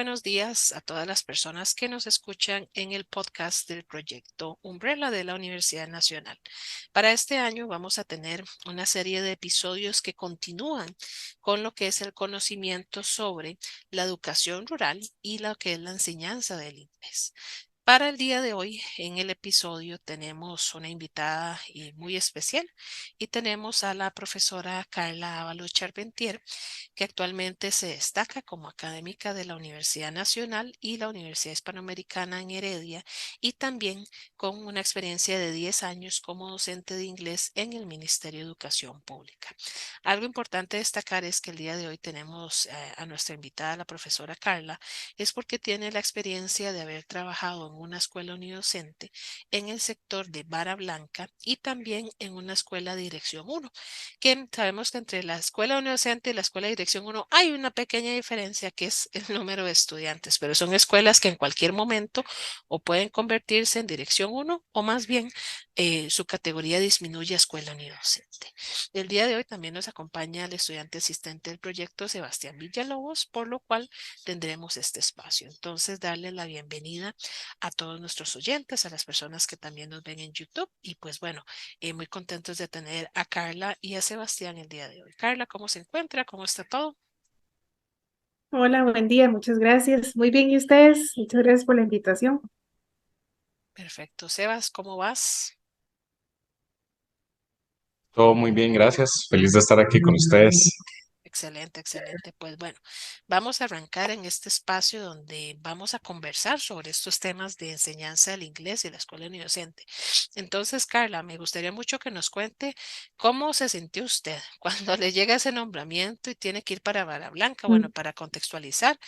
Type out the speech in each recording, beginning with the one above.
buenos días a todas las personas que nos escuchan en el podcast del proyecto Umbrella de la Universidad Nacional. Para este año vamos a tener una serie de episodios que continúan con lo que es el conocimiento sobre la educación rural y lo que es la enseñanza del inglés. Para el día de hoy, en el episodio, tenemos una invitada muy especial y tenemos a la profesora Carla Ábalos Charpentier, que actualmente se destaca como académica de la Universidad Nacional y la Universidad Hispanoamericana en Heredia y también con una experiencia de 10 años como docente de inglés en el Ministerio de Educación Pública. Algo importante destacar es que el día de hoy tenemos a nuestra invitada, la profesora Carla, es porque tiene la experiencia de haber trabajado en una escuela unidocente en el sector de Vara Blanca y también en una escuela de Dirección 1, que sabemos que entre la escuela unidocente y la escuela de Dirección 1 hay una pequeña diferencia que es el número de estudiantes, pero son escuelas que en cualquier momento o pueden convertirse en Dirección 1 o más bien su categoría disminuye a escuela unidocente. El día de hoy también nos acompaña el estudiante asistente del proyecto Sebastián Villalobos, por lo cual tendremos este espacio. Entonces, darle la bienvenida a todos nuestros oyentes, a las personas que también nos ven en YouTube y pues bueno, muy contentos de tener a Carla y a Sebastián el día de hoy. Carla, ¿cómo se encuentra? ¿Cómo está todo? Hola, buen día, muchas gracias. Muy bien, ¿y ustedes? Muchas gracias por la invitación. Perfecto. Sebas, ¿cómo vas? Todo muy bien, gracias. Feliz de estar aquí con ustedes. Excelente, excelente. Pues bueno, vamos a arrancar en este espacio donde vamos a conversar sobre estos temas de enseñanza del inglés y la escuela unidocente. Entonces, Carla, me gustaría mucho que nos cuente cómo se sintió usted cuando le llega ese nombramiento y tiene que ir para Vara Blanca. Bueno, Mm. para contextualizar,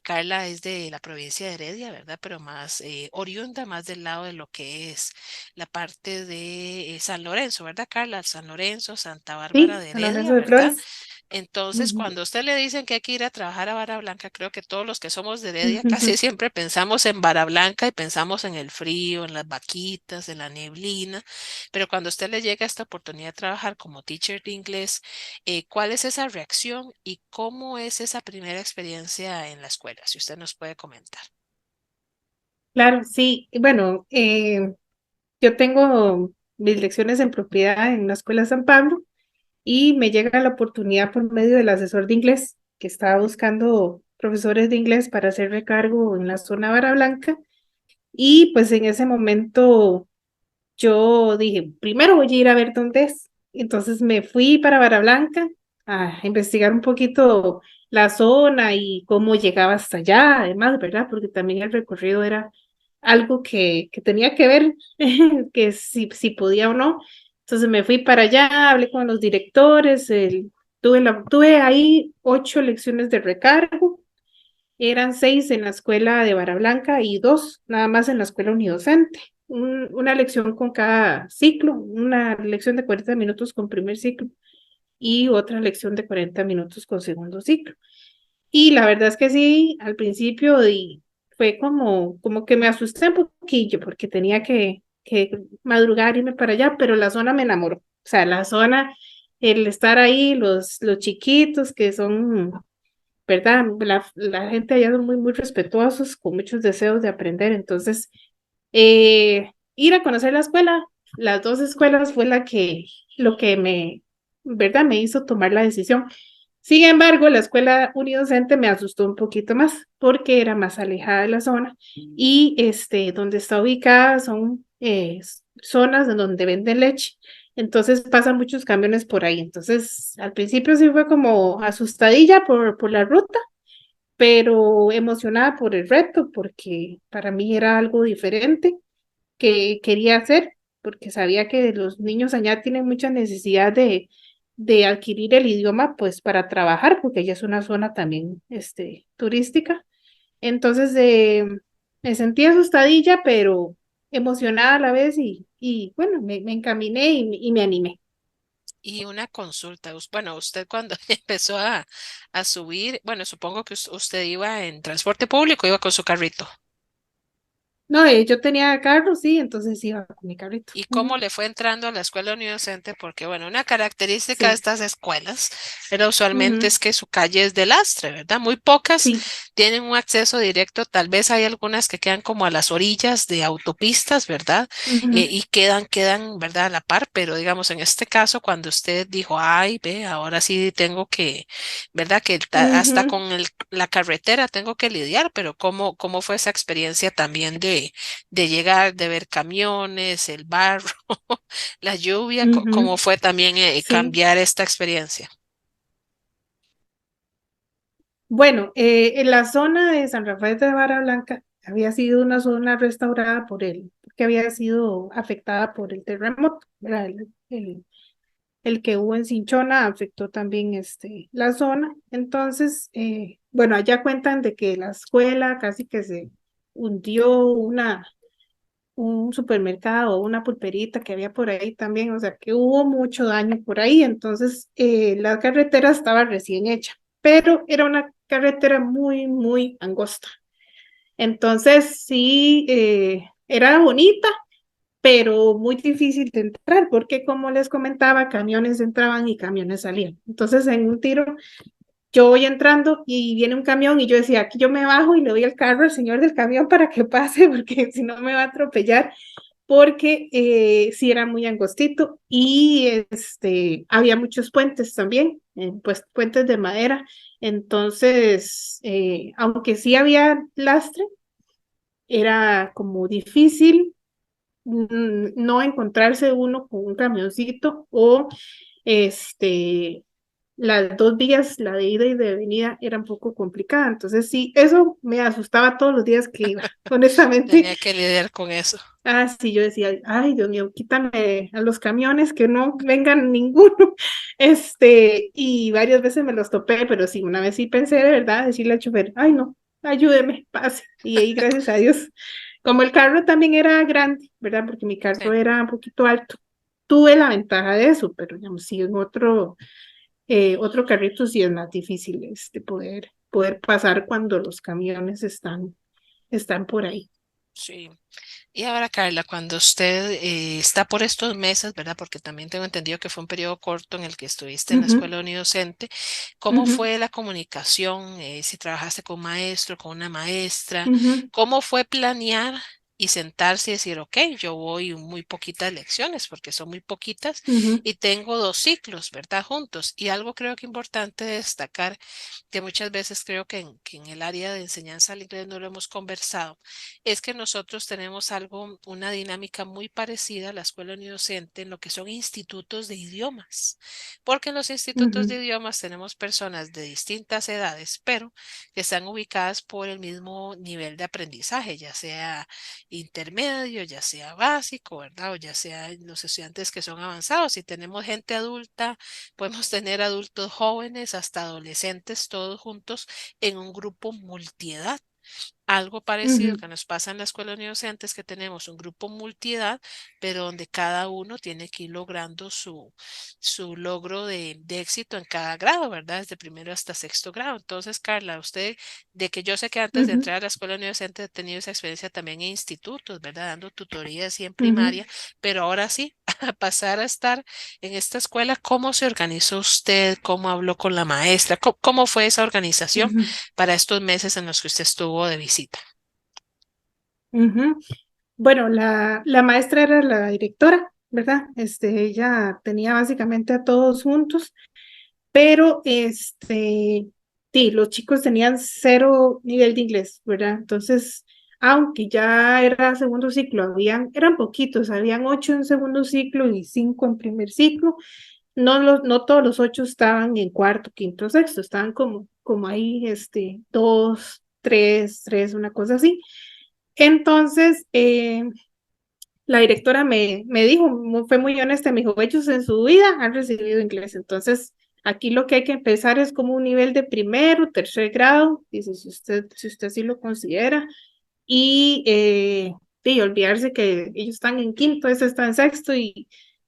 Carla es de la provincia de Heredia, ¿verdad? Pero más oriunda, más del lado de lo que es la parte de San Lorenzo, ¿verdad, Carla? San Lorenzo, Santa Bárbara Sí, de San Heredia, Lorenzo de ¿verdad? Flores. Entonces, Ujú. cuando a usted le dicen que hay que ir a trabajar a Vara Blanca, creo que todos los que somos de Heredia casi siempre pensamos en Vara Blanca y pensamos en el frío, en las vaquitas, en la neblina, pero cuando a usted le llega esta oportunidad de trabajar como teacher de inglés, ¿cuál es esa reacción y cómo es esa primera experiencia en la escuela? Si usted nos puede comentar. Claro, sí. Bueno, yo tengo mis lecciones en propiedad en la Escuela San Pablo y me llega la oportunidad por medio del asesor de inglés que estaba buscando profesores de inglés para hacer recargo en la zona Barra Blanca y pues en ese momento yo dije, primero voy a ir a ver dónde es. Entonces me fui para Barra Blanca a investigar un poquito la zona y cómo llegaba hasta allá, además, ¿verdad? Porque también el recorrido era algo que tenía que ver, que si podía o no. Entonces me fui para allá, hablé con los directores, tuve ahí 8 lecciones de recargo, eran 6 en la escuela de Vara Blanca y 2 nada más en la escuela unidocente. Una lección con cada ciclo, una lección de 40 minutos con primer ciclo y otra lección de 40 minutos con segundo ciclo. Y la verdad es que sí, al principio fue como que me asusté un poquillo porque tenía que madrugar, irme para allá, pero la zona me enamoró. O sea, la zona, el estar ahí, los chiquitos que son, ¿verdad? La gente allá son muy respetuosos, con muchos deseos de aprender. Entonces, ir a conocer la escuela, las dos escuelas fue lo que ¿verdad? Me hizo tomar la decisión. Sin embargo, la escuela unidocente me asustó un poquito más porque era más alejada de la zona y donde está ubicada son zonas en donde venden leche. Entonces pasan muchos camiones por ahí. Entonces, al principio sí fue como asustadilla por la ruta, pero emocionada por el reto porque para mí era algo diferente que quería hacer, porque sabía que los niños allá tienen mucha necesidad de adquirir el idioma, pues para trabajar, porque ella es una zona también turística. Entonces, me sentí asustadilla, pero emocionada a la vez y bueno, me encaminé y me animé. Y una consulta, bueno, usted cuando empezó a subir, bueno, supongo que usted iba en transporte público, iba con su carrito. No, yo tenía carro, sí, entonces iba con mi carrito. ¿Y cómo le fue entrando a la escuela unidocente? Porque, bueno, una característica de Sí, estas escuelas era usualmente ujú, es que su calle es de lastre, ¿verdad? Muy pocas sí, tienen un acceso directo, tal vez hay algunas que quedan como a las orillas de autopistas, ¿verdad? ujú, Y quedan, ¿verdad? A la par, pero digamos, en este caso, cuando usted dijo, ay, ve, ahora sí tengo que, ¿verdad? Que hasta ujú, con la carretera tengo que lidiar, pero ¿cómo fue esa experiencia también de llegar, de ver camiones, el barro, la lluvia, ujú, cómo fue también sí. cambiar esta experiencia? Bueno, en la zona de San Rafael de Vara Blanca había sido una zona restaurada por él, que había sido afectada por el terremoto, ¿verdad? El que hubo en Cinchona afectó también la zona. Entonces, bueno, allá cuentan de que la escuela casi que se hundió un supermercado o una pulperita que había por ahí también, o sea que hubo mucho daño por ahí, entonces la carretera estaba recién hecha, pero era una carretera muy, muy angosta. Entonces sí, era bonita, pero muy difícil de entrar, porque como les comentaba, camiones entraban y camiones salían. Entonces en un tiro yo voy entrando y viene un camión y yo decía, aquí yo me bajo y le doy el carro al señor del camión para que pase, porque si no me va a atropellar, porque sí era muy angostito y había muchos puentes también, pues puentes de madera. Entonces, aunque sí había lastre, era como difícil no encontrarse uno con un camioncito o este, las dos vías, la de ida y de venida, era un poco complicada. Entonces sí, eso me asustaba todos los días que iba, honestamente. Tenía que lidiar con eso. Ah, sí, yo decía, ay, Dios mío, quítame a los camiones, que no vengan ninguno. Y varias veces me los topé, pero sí, una vez sí pensé de verdad decirle al chofer, ay, no, ayúdeme, pase. Y ahí, gracias a Dios, como el carro también era grande, ¿verdad? Porque mi Sí. carro era un poquito alto, tuve la ventaja de eso, pero digamos, sí, en otro carrito sí es más difícil poder pasar cuando los camiones están por ahí. Sí. Y ahora, Carla, cuando usted está por estos meses, ¿verdad? Porque también tengo entendido que fue un periodo corto en el que estuviste en la Ujú, escuela unidocente, ¿cómo ujú, fue la comunicación? Si trabajaste con un maestro, con una maestra, ujú, ¿cómo fue planear y sentarse y decir, ok, yo voy muy poquitas lecciones, porque son muy poquitas, ujú. y tengo dos ciclos, ¿verdad? Juntos. Y algo creo que importante destacar, que muchas veces creo que en el área de enseñanza al inglés no lo hemos conversado, es que nosotros tenemos algo, una dinámica muy parecida a la escuela unidocente en lo que son institutos de idiomas, porque en los institutos de Ujú, idiomas tenemos personas de distintas edades, pero que están ubicadas por el mismo nivel de aprendizaje, ya sea intermedio, ya sea básico, ¿verdad? O ya sea los estudiantes que son avanzados. Si tenemos gente adulta, podemos tener adultos jóvenes hasta adolescentes, todos juntos en un grupo multiedad. Algo parecido ujú, que nos pasa en la escuela unidocente es que tenemos un grupo multiedad, pero donde cada uno tiene que ir logrando su logro de éxito en cada grado, ¿verdad? Desde primero hasta sexto grado. Entonces, Carla, usted, de que yo sé que antes de ujú, entrar a la escuela unidocente ha tenido esa experiencia también en institutos, ¿verdad? Dando tutorías y en ujú, primaria, pero ahora sí, a pasar a estar en esta escuela, ¿cómo se organizó usted? ¿Cómo habló con la maestra? ¿Cómo fue esa organización ujú, para estos meses en los que usted estuvo de visita? ujú. Bueno, la maestra era la directora, ¿verdad? Ella tenía básicamente a todos juntos, pero sí, los chicos tenían cero nivel de inglés, ¿verdad? Entonces, aunque ya era segundo ciclo, eran poquitos, habían 8 en segundo ciclo y 5 en primer ciclo. No todos los 8 estaban en cuarto, quinto, sexto, estaban como ahí, dos, tres, una cosa así. Entonces, la directora me dijo, fue muy honesta, me dijo, ellos en su vida han recibido inglés, entonces aquí lo que hay que empezar es como un nivel de primero, tercer grado, dice, si usted sí lo considera, y, y olvidarse que ellos están en quinto, ese está en sexto,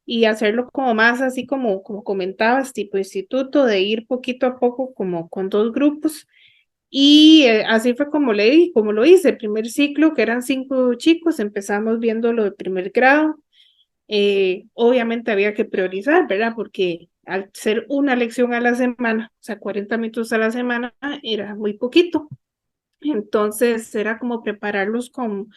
y hacerlo como más así como comentabas, tipo instituto, de ir poquito a poco como con dos grupos, Y así fue como leí, como lo hice. El primer ciclo, que eran 5 chicos, empezamos viendo lo de primer grado. Obviamente había que priorizar, ¿verdad? Porque al ser una lección a la semana, o sea, 40 minutos a la semana, era muy poquito. Entonces era como prepararlos con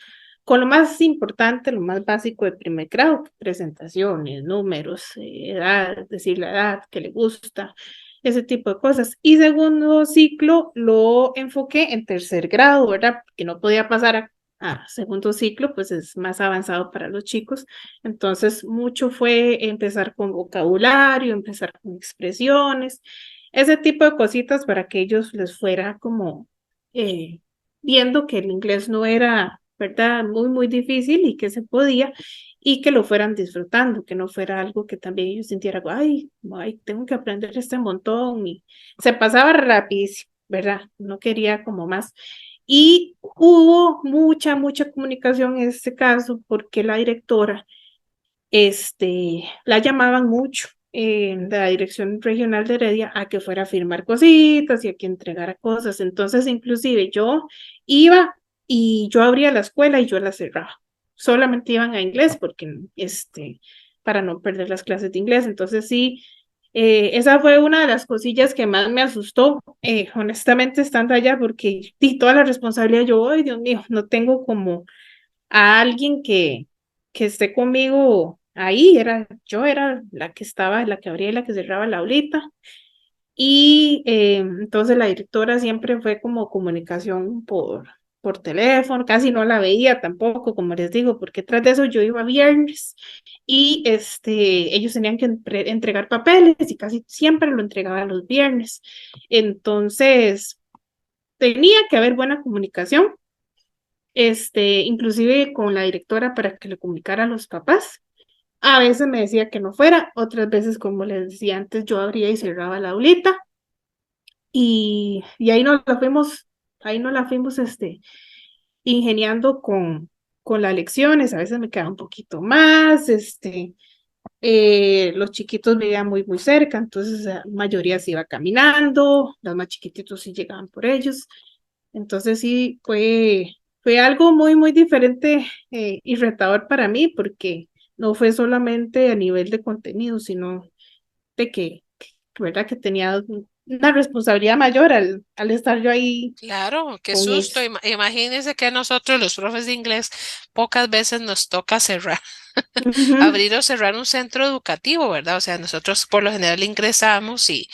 lo más importante, lo más básico de primer grado: presentaciones, números, edad, decir la edad que le gusta, ese tipo de cosas. Y segundo ciclo lo enfoqué en tercer grado, ¿verdad? Que no podía pasar a segundo ciclo, pues es más avanzado para los chicos. Entonces mucho fue empezar con vocabulario, empezar con expresiones, ese tipo de cositas para que ellos les fuera como eh, viendo que el inglés no era, ¿verdad?, muy, muy difícil y que se podía, y que lo fueran disfrutando, que no fuera algo que también ellos sintieran, ay, ay, tengo que aprender este montón, y se pasaba rapidísimo, ¿verdad? No quería como más. Y hubo mucha, mucha comunicación en este caso porque la directora, la llamaban mucho en la Dirección Regional de Heredia a que fuera a firmar cositas y a que entregara cosas. Entonces, inclusive yo iba y yo abría la escuela y yo la cerraba. Solamente iban a inglés porque, para no perder las clases de inglés. Entonces, sí, esa fue una de las cosillas que más me asustó, honestamente, estando allá, porque di toda la responsabilidad. Yo, ay, Dios mío, no tengo como a alguien que esté conmigo ahí. Yo era la que estaba, la que abría y la que cerraba la aulita. Y entonces la directora siempre fue como comunicación por teléfono, casi no la veía tampoco, como les digo, porque tras de eso yo iba viernes y ellos tenían que entregar papeles y casi siempre lo entregaban los viernes. Entonces tenía que haber buena comunicación, inclusive con la directora, para que le comunicara a los papás. A veces me decía que no fuera, otras veces, como les decía antes, yo abría y cerraba la aulita, y ahí nos la fuimos, ingeniando con las lecciones. A veces me quedaba un poquito más, los chiquitos vivían muy, muy cerca, entonces la mayoría se iba caminando, los más chiquititos sí llegaban por ellos. Entonces sí, fue algo muy, muy diferente, y retador para mí, porque no fue solamente a nivel de contenido, sino de ¿verdad?, que tenía una responsabilidad mayor al estar yo ahí Claro, qué con susto. ellos. Imagínense que a nosotros, los profes de inglés, pocas veces nos toca cerrar, Ujú, abrir o cerrar un centro educativo, ¿verdad? O sea, nosotros por lo general ingresamos y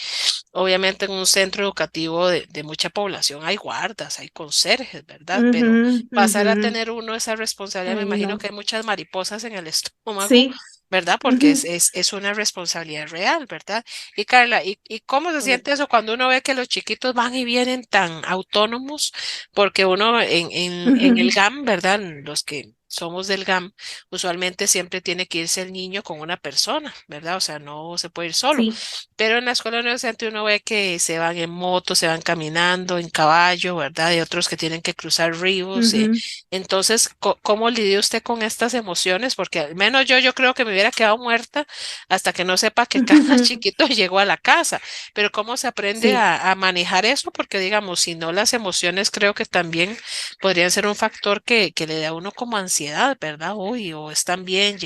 obviamente en un centro educativo de mucha población hay guardas, hay conserjes, ¿verdad? Pero ujú, pasar a ujú. tener uno esa responsabilidad, me Ay, imagino no. que hay muchas mariposas en el estómago, Sí. ¿verdad? Porque Ujú, es una responsabilidad real, ¿verdad? Y Carla, ¿y cómo se siente correcto. eso cuando uno ve que los chiquitos van y vienen tan autónomos? Porque uno en el Ujú, GAM, ¿verdad? Los que somos del GAM, usualmente siempre tiene que irse el niño con una persona, ¿verdad? O sea, no se puede ir solo. sí. Pero en la escuela universitaria uno ve que se van en moto, se van caminando, en caballo, ¿verdad? Y otros que tienen que cruzar ríos. Ujú, Entonces, ¿cómo lidia usted con estas emociones? Porque al menos yo creo que me hubiera quedado muerta hasta que no sepa que cada ujú. chiquito llegó a la casa. Pero ¿cómo se aprende Sí, a manejar eso? Porque digamos, si no, las emociones creo que también podrían ser un factor que le da a uno como ansiedad, ¿verdad? Uy, o están bien,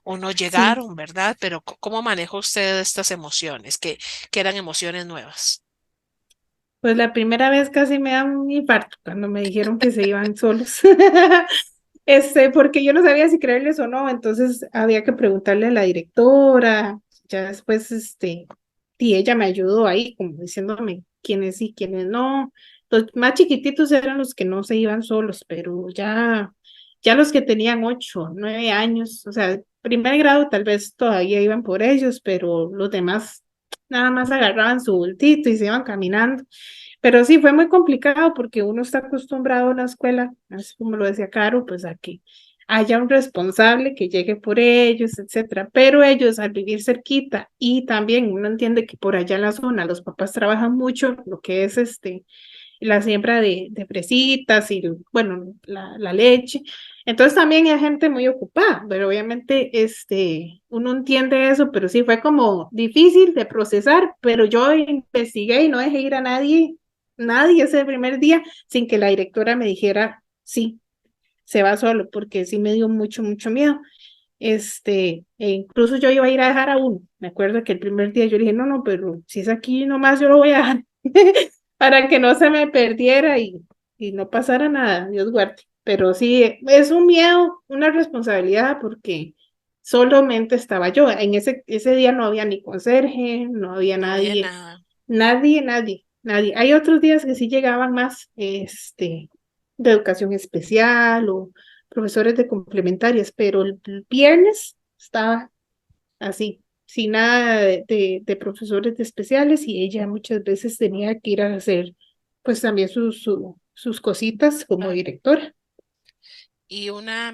o no sí. llegaron, ¿verdad? Pero ¿cómo maneja usted estas emociones que eran emociones nuevas? Pues la primera vez casi me da un infarto cuando me dijeron que se iban solos. Porque yo no sabía si creerles o no, entonces había que preguntarle a la directora. Ya después, y ella me ayudó ahí, como diciéndome quiénes sí, quiénes no. Los más chiquititos eran los que no se iban solos, pero ya los que tenían 8, 9 años, o sea, primer grado tal vez todavía iban por ellos, pero los demás nada más agarraban su bultito y se iban caminando. Pero sí, fue muy complicado porque uno está acostumbrado a la escuela, así como lo decía Caro, pues a que haya un responsable que llegue por ellos, etcétera. Pero ellos, al vivir cerquita, y también uno entiende que por allá en la zona los papás trabajan mucho lo que es la siembra de fresitas y, bueno, la leche. Entonces también hay gente muy ocupada, pero obviamente uno entiende eso, pero sí fue como difícil de procesar, pero yo investigué y no dejé ir a nadie nadie ese primer día sin que la directora me dijera, sí, se va solo, porque sí me dio mucho, mucho miedo. E incluso yo iba a ir a dejar a uno. Me acuerdo que el primer día yo dije, no, no, pero si es aquí nomás yo lo voy a dejar para que no se me perdiera y no pasara nada, Dios guarde. Pero sí, es un miedo, una responsabilidad porque solamente estaba yo. En ese día no había ni conserje, no había No había nadie, nada. nadie. Hay otros días que sí llegaban más, de educación especial o profesores de complementarias, pero el viernes estaba así, sin nada de profesores de especiales y ella muchas veces tenía que ir a hacer pues también sus cositas como directora. Y una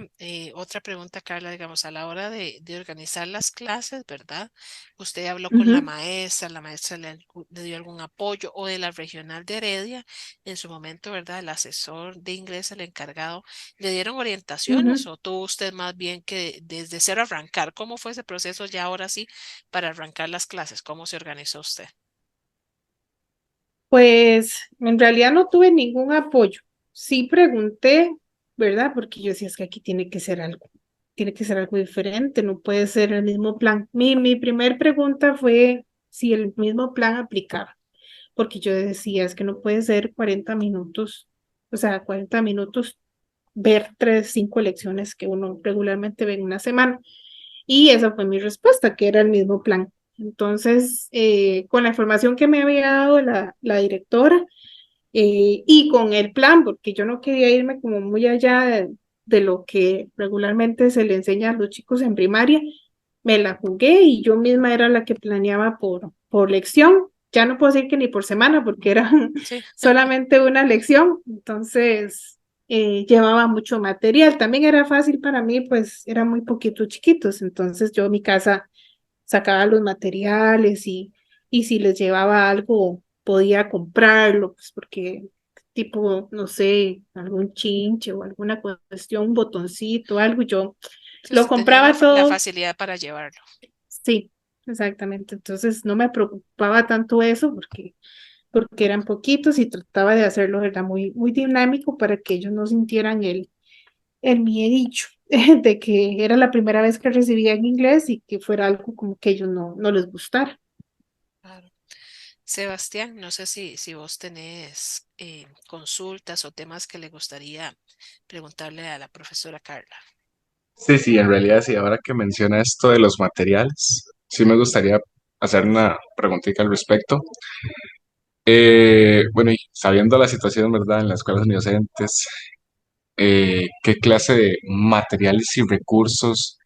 otra pregunta, Carla, digamos, a la hora de organizar las clases, ¿verdad? Usted habló con Ujú, la maestra le dio algún apoyo o de la regional de Heredia, en su momento, ¿verdad? El asesor de inglés, el encargado, ¿le dieron orientaciones ujú. o tuvo usted más bien que desde cero arrancar? ¿Cómo fue ese proceso ya ahora sí para arrancar las clases? ¿Cómo se organizó usted? Pues en realidad no tuve ningún apoyo. Sí pregunté, ¿verdad? Porque yo decía, es que aquí tiene que ser algo diferente, no puede ser el mismo plan. Mi primer pregunta fue si el mismo plan aplicaba, porque yo decía, es que no puede ser 40 minutos, o sea, 40 minutos ver 5 lecciones que uno regularmente ve en una semana. Y esa fue mi respuesta, que era el mismo plan. Entonces, con la información que me había dado la directora y con el plan, porque yo no quería irme como muy allá de lo que regularmente se le enseña a los chicos en primaria, me la jugué y yo misma era la que planeaba por lección. Ya no puedo decir que ni por semana, porque era Sí, solamente una lección. Entonces, llevaba mucho material. También era fácil para mí, pues eran muy poquitos chiquitos. Entonces, yo en mi casa sacaba los materiales y si les llevaba algo, podía comprarlo, pues porque tipo, no sé, algún chinche o alguna cuestión, un botoncito, algo, yo si lo usted tenía compraba la todo, facilidad para llevarlo. sí, exactamente. Entonces no me preocupaba tanto eso porque eran poquitos y trataba de hacerlo, era muy, muy dinámico para que ellos no sintieran el miedillo de que era la primera vez que recibían inglés y que fuera algo como que ellos no les gustara. Claro. Sebastián, no sé si vos tenés consultas o temas que le gustaría preguntarle a la profesora Carla. Sí, sí, en realidad sí, ahora que menciona esto de los materiales, sí me gustaría hacer una preguntita al respecto. Bueno, y sabiendo la situación, ¿verdad?, en las escuelas unidocentes, ¿qué clase de materiales y recursos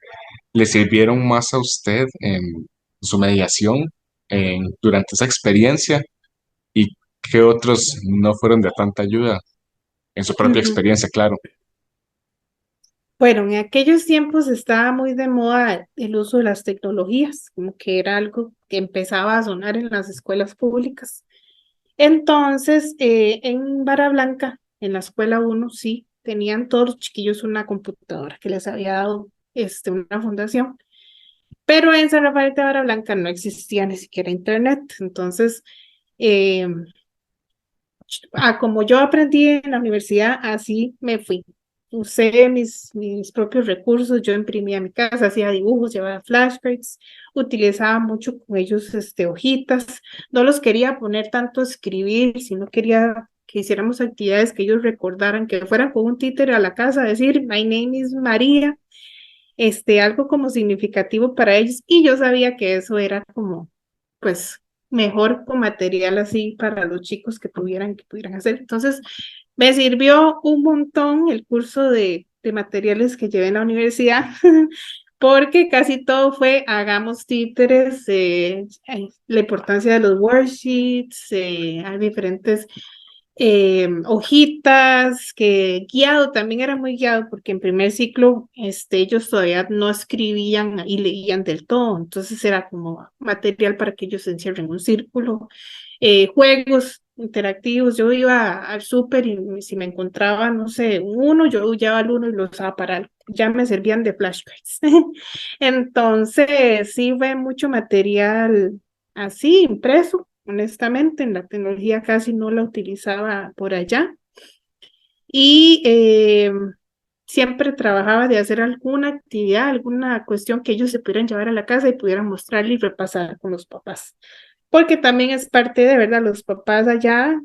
le sirvieron más a usted en su mediación durante esa experiencia y qué otros no fueron de tanta ayuda en su propia Ujú. experiencia, claro? Bueno, en aquellos tiempos estaba muy de moda el uso de las tecnologías, como que era algo que empezaba a sonar en las escuelas públicas. Entonces, en Vara Blanca, en la escuela uno sí, tenían todos los chiquillos una computadora que les había dado una fundación, pero en San Rafael de Vara Blanca no existía ni siquiera internet. Entonces, eh, como yo aprendí en la universidad, así me fui. Usé mis propios recursos, yo imprimía mi casa, hacía dibujos, llevaba flashcards, utilizaba mucho con ellos hojitas. No los quería poner tanto a escribir, sino quería que hiciéramos actividades que ellos recordaran, que fueran con un títere a la casa a decir, My name is María, algo como significativo para ellos. Y yo sabía que eso era como, pues, mejor con material así para los chicos que pudieran hacer. Entonces, me sirvió un montón el curso de materiales que llevé en la universidad, porque casi todo fue hagamos títeres, la importancia de los worksheets, hay diferentes hojitas, que guiado, también era muy guiado, porque en primer ciclo ellos todavía no escribían y leían del todo, entonces era como material para que ellos se encierren en un círculo, juegos interactivos, yo iba al súper y si me encontraba, no sé, uno, yo llevaba el uno y lo usaba para algo, ya me servían de flashcards. Entonces, sí fue mucho material así, impreso, honestamente, en la tecnología casi no la utilizaba por allá y siempre trabajaba de hacer alguna actividad, alguna cuestión que ellos se pudieran llevar a la casa y pudieran mostrarle y repasar con los papás. Porque también es parte de verdad, los papás allá,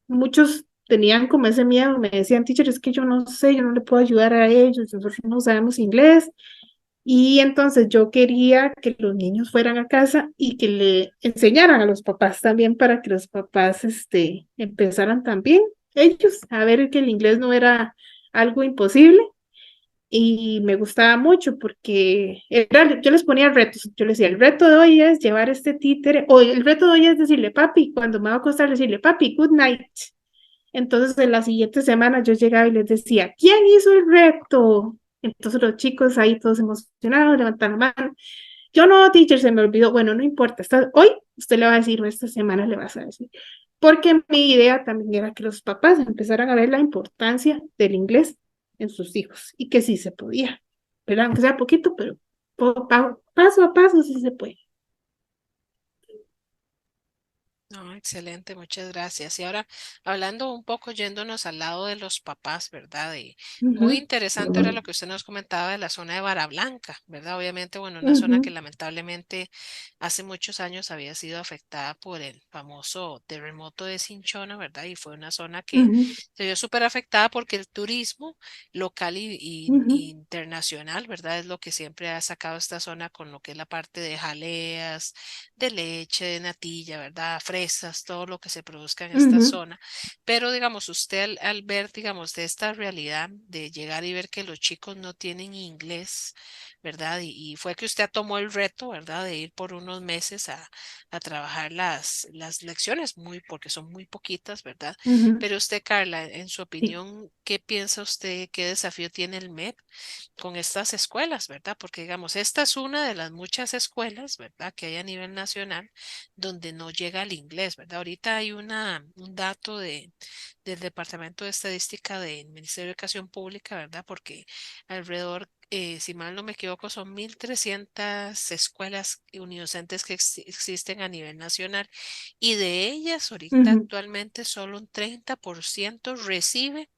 muchos tenían como ese miedo, me decían, teacher, es que yo no sé, yo no le puedo ayudar a ellos, nosotros no sabemos inglés. Y entonces yo quería que los niños fueran a casa y que le enseñaran a los papás también para que los papás empezaran también ellos a ver que el inglés no era algo imposible y me gustaba mucho porque yo les ponía retos, yo les decía, el reto de hoy es llevar este títere o el reto de hoy es decirle papi, cuando me va a acostar decirle papi, good night. Entonces, en la siguiente semana yo llegaba y les decía, ¿quién hizo el reto? Entonces los chicos ahí todos emocionados, levantan la mano. Yo no, teacher, se me olvidó. Bueno, no importa. Hoy usted le va a decir, o esta semana le vas a decir. Porque mi idea también era que los papás empezaran a ver la importancia del inglés en sus hijos y que sí se podía. ¿Verdad? Aunque sea poquito, pero paso a paso sí se puede. No, excelente, muchas gracias. Y ahora, hablando un poco, yéndonos al lado de los papás, ¿verdad? Y muy Ujú, interesante era lo que usted nos comentaba de la zona de Vara Blanca, ¿verdad? Obviamente, bueno, una zona que ujú, lamentablemente hace muchos años había sido afectada por el famoso terremoto de Cinchona, ¿verdad? Y fue una zona que ujú, se vio súper afectada porque el turismo local y ujú, internacional, ¿verdad? Es lo que siempre ha sacado esta zona con lo que es la parte de jaleas de leche, de natilla, ¿verdad? Fresas, todo lo que se produzca en esta ujú, zona. Pero, digamos, usted al ver, digamos, de esta realidad de llegar y ver que los chicos no tienen inglés, ¿verdad? Y fue que usted tomó el reto, ¿verdad? De ir por unos meses a trabajar las lecciones, muy, porque son muy poquitas, ¿verdad? ujú. Pero usted, Carla, en su Sí. opinión, ¿qué piensa usted? ¿Qué desafío tiene el MEP con estas escuelas, ¿verdad? Porque digamos, esta es una de las muchas escuelas, ¿verdad? Que hay a nivel nacional donde no llega el inglés, ¿verdad? Ahorita hay un dato del Departamento de Estadística del Ministerio de Educación Pública, ¿verdad? Porque alrededor, si mal no me equivoco, son 1.300 escuelas unidocentes que existen a nivel nacional y de ellas ahorita Ujú, actualmente solo un 30% recibe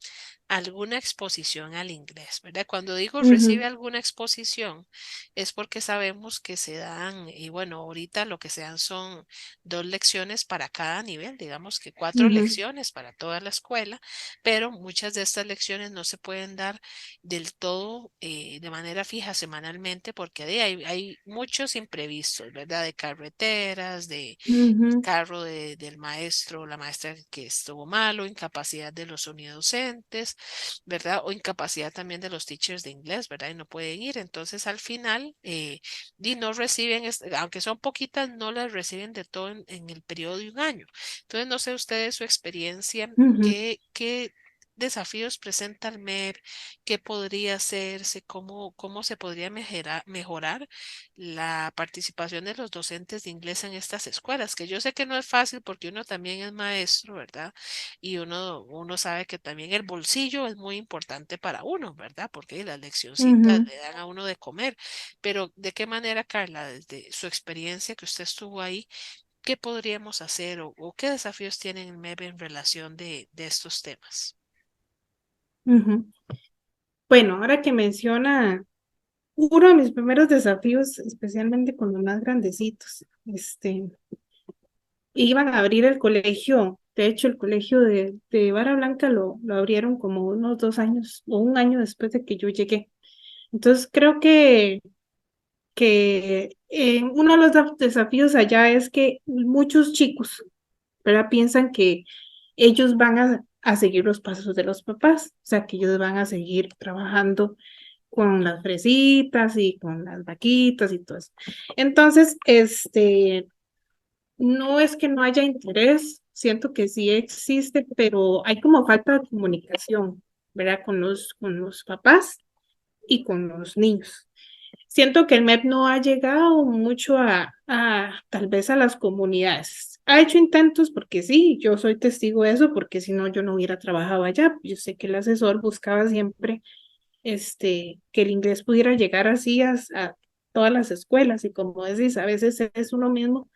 alguna exposición al inglés, ¿verdad? Cuando digo recibe ujú, alguna exposición es porque sabemos que se dan, y bueno, ahorita lo que se dan son 2 lecciones para cada nivel, digamos que 4 lecciones para toda la escuela, pero muchas de estas lecciones no se pueden dar del todo de manera fija semanalmente porque hay muchos imprevistos, ¿verdad? De carreteras, de ujú, carro del maestro o la maestra que estuvo malo, incapacidad de los unidocentes, ¿verdad? O incapacidad también de los teachers de inglés, ¿verdad? Y no pueden ir. Entonces, al final, y no reciben, aunque son poquitas, no las reciben de todo en el periodo de un año. Entonces, no sé ustedes su experiencia, ujú, qué desafíos presenta el MEP, qué podría hacerse, cómo se podría mejorar la participación de los docentes de inglés en estas escuelas, que yo sé que no es fácil porque uno también es maestro, ¿verdad? Y uno sabe que también el bolsillo es muy importante para uno, ¿verdad? Porque las leccioncitas ujú, le dan a uno de comer. Pero ¿de qué manera, Carla, desde su experiencia que usted estuvo ahí, qué podríamos hacer o qué desafíos tiene el MEB en relación de estos temas? ujú. Bueno, ahora que menciona uno de mis primeros desafíos, especialmente con los más grandecitos, iban a abrir el colegio. De hecho, el colegio de Vara Blanca lo abrieron como unos 2 años o un año después de que yo llegué. Entonces, creo que uno de los desafíos allá es que muchos chicos, ¿verdad? Piensan que ellos van a seguir los pasos de los papás, o sea, que ellos van a seguir trabajando con las fresitas y con las vaquitas y todo eso. Entonces, no es que no haya interés, siento que sí existe, pero hay como falta de comunicación, ¿verdad? Con los papás y con los niños. Siento que el MEP no ha llegado mucho a tal vez a las comunidades. Ha hecho intentos porque sí, yo soy testigo de eso, porque si no yo no hubiera trabajado allá. Yo sé que el asesor buscaba siempre que el inglés pudiera llegar así a todas las escuelas y como decís, a veces es uno mismo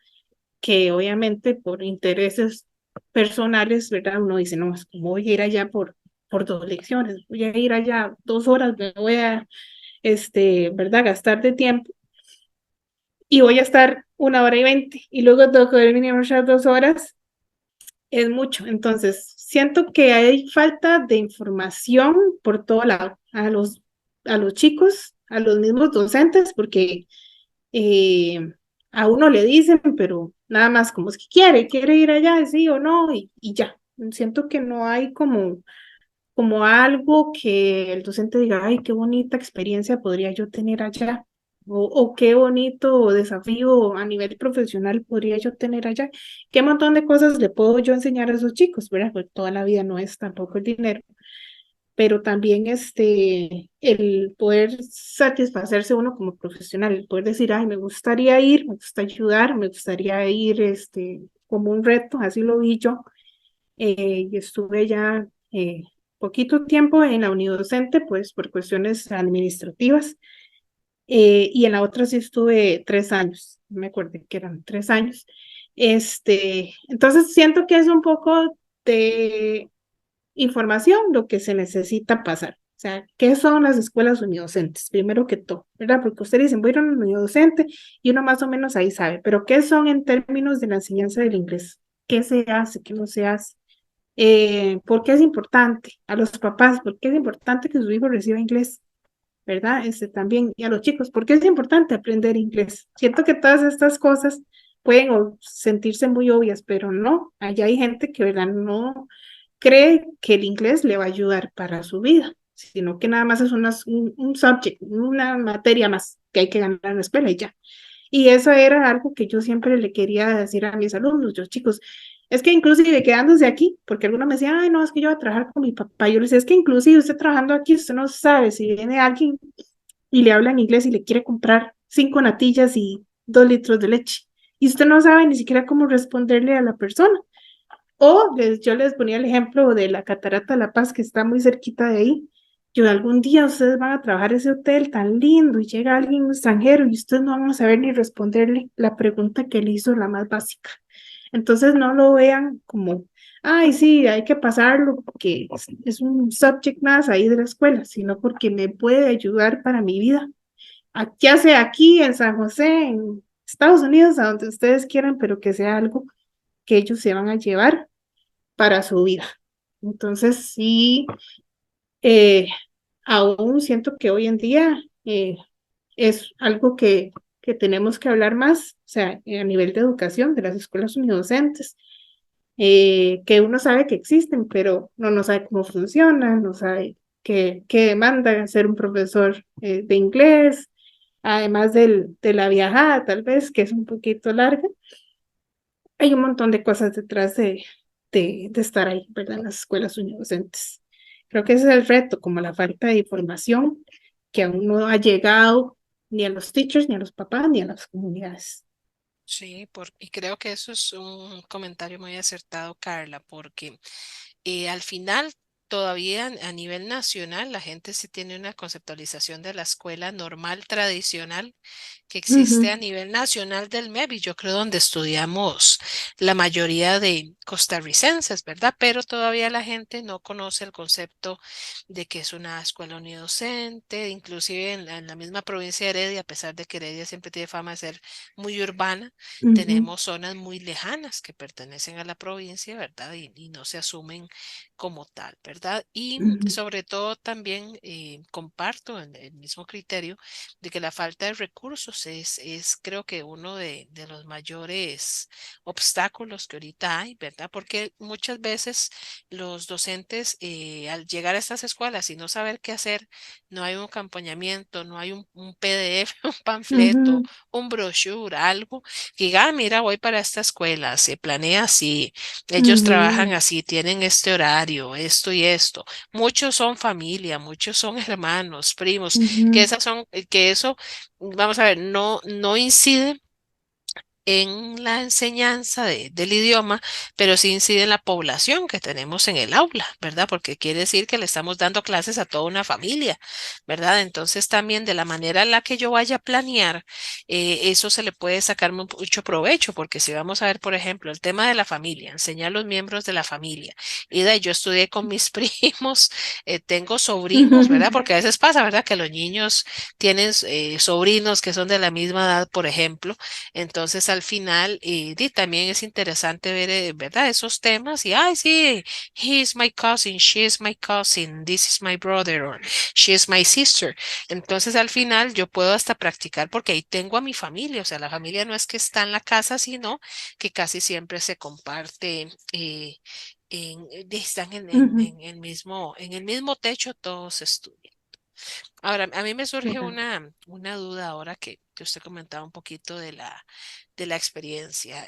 que obviamente por intereses personales, ¿verdad? Uno dice, no, es como voy a ir allá por 2 lecciones, voy a ir allá 2 horas, me voy a, ¿verdad? Gastar de tiempo y voy a estar 1 hora y 20 y luego tengo que ver mínimo otras 2 horas, es mucho. Entonces, siento que hay falta de información por todo lado, a los chicos, a los mismos docentes, porque eh, a uno le dicen, pero nada más como es que quiere ir allá, sí o no, y ya. Siento que no hay como algo que el docente diga, ay, qué bonita experiencia podría yo tener allá, o qué bonito desafío a nivel profesional podría yo tener allá, qué montón de cosas le puedo yo enseñar a esos chicos, ¿verdad? Porque toda la vida no es tampoco el dinero, pero también el poder satisfacerse uno como profesional, el poder decir, ay, me gustaría ir, me gusta ayudar, me gustaría ir como un reto, así lo vi yo, y estuve ya poquito tiempo en la unidocente, pues por cuestiones administrativas, y en la otra sí estuve 3 años, no me acuerdo que eran 3 años. Entonces siento que es un poco de información lo que se necesita pasar. O sea, ¿qué son las escuelas unidocentes? Primero que todo, ¿verdad? Porque ustedes dicen, voy a ir a una unidocente y uno más o menos ahí sabe, pero ¿qué son en términos de la enseñanza del inglés? ¿Qué se hace? ¿Qué no se hace? ¿Por qué es importante? A los papás, ¿por qué es importante que su hijo reciba inglés? ¿Verdad? También, y a los chicos, ¿por qué es importante aprender inglés? Siento que todas estas cosas pueden sentirse muy obvias, pero no, allá hay gente que, ¿verdad? No cree que el inglés le va a ayudar para su vida, sino que nada más es un subject, una materia más que hay que ganar en la escuela y ya. Y eso era algo que yo siempre le quería decir a mis alumnos, yo chicos, es que inclusive quedándose aquí, porque algunos me decían, ay, no, es que yo voy a trabajar con mi papá. Yo les decía, es que inclusive usted trabajando aquí, usted no sabe si viene alguien y le habla en inglés y le quiere comprar 5 natillas y 2 litros de leche. Y usted no sabe ni siquiera cómo responderle a la persona. O yo les ponía el ejemplo de la Catarata de La Paz, que está muy cerquita de ahí. Yo algún día ustedes van a trabajar ese hotel tan lindo y llega alguien extranjero y ustedes no van a saber ni responderle la pregunta que le hizo la más básica. Entonces no lo vean como, ay, sí, hay que pasarlo porque es un subject más ahí de la escuela, sino porque me puede ayudar para mi vida. Ya sea aquí en San José, en Estados Unidos, a donde ustedes quieran, pero que sea algo que ellos se van a llevar para su vida. Entonces, sí, eh, aún siento que hoy en día es algo que tenemos que hablar más, o sea, a nivel de educación de las escuelas unidocentes, que uno sabe que existen, pero no sabe cómo funcionan, no sabe qué demanda ser un profesor de inglés, además de la viajada, tal vez, que es un poquito larga. Hay un montón de cosas detrás de estar ahí, ¿verdad? En las escuelas unidocentes. Creo que ese es el reto, como la falta de información que aún no ha llegado ni a los teachers, ni a los papás, ni a las comunidades. Sí, y creo que eso es un comentario muy acertado, Carla, porque al final todavía a nivel nacional la gente sí tiene una conceptualización de la escuela normal tradicional que existe Ujú, a nivel nacional del MEB y yo creo donde estudiamos la mayoría de costarricenses, ¿verdad? Pero todavía la gente no conoce el concepto de que es una escuela unidocente, inclusive en la misma provincia de Heredia, a pesar de que Heredia siempre tiene fama de ser muy urbana, ujú, tenemos zonas muy lejanas que pertenecen a la provincia, ¿verdad? Y no se asumen como tal, ¿verdad? Y ujú, sobre todo también comparto el mismo criterio de que la falta de recursos es creo que uno de los mayores obstáculos que ahorita hay, ¿verdad? Porque muchas veces los docentes al llegar a estas escuelas y no saber qué hacer, no hay un acompañamiento, no hay un PDF, un panfleto, ujú, un brochure, algo que diga, "Ah, mira, voy para esta escuela, se planea así, ellos trabajan ujú, así, tienen este horario, esto y esto. Muchos son familia, muchos son hermanos, primos, que ujú, esas son, que eso, vamos a ver, no incide en la enseñanza del idioma, pero sí incide en la población que tenemos en el aula, ¿verdad? Porque quiere decir que le estamos dando clases a toda una familia, ¿verdad? Entonces también de la manera en la que yo vaya a planear, eso se le puede sacar mucho provecho, porque si vamos a ver, por ejemplo, el tema de la familia, enseñar a los miembros de la familia, y de ahí yo estudié con mis primos, tengo sobrinos, ¿verdad? Porque a veces pasa, ¿verdad? Que los niños tienen sobrinos que son de la misma edad, por ejemplo. Entonces, al final, también es interesante ver, ¿verdad? Esos temas y, ay, sí, he is my cousin, she is my cousin, this is my brother, or she is my sister. Entonces, al final, yo puedo hasta practicar porque ahí tengo a mi familia, o sea, la familia no es que está en la casa, sino que casi siempre se comparte. Están Ujú, en el mismo techo, todos estudian. Ahora, a mí me surge claro. una duda ahora que usted comentaba un poquito de la experiencia.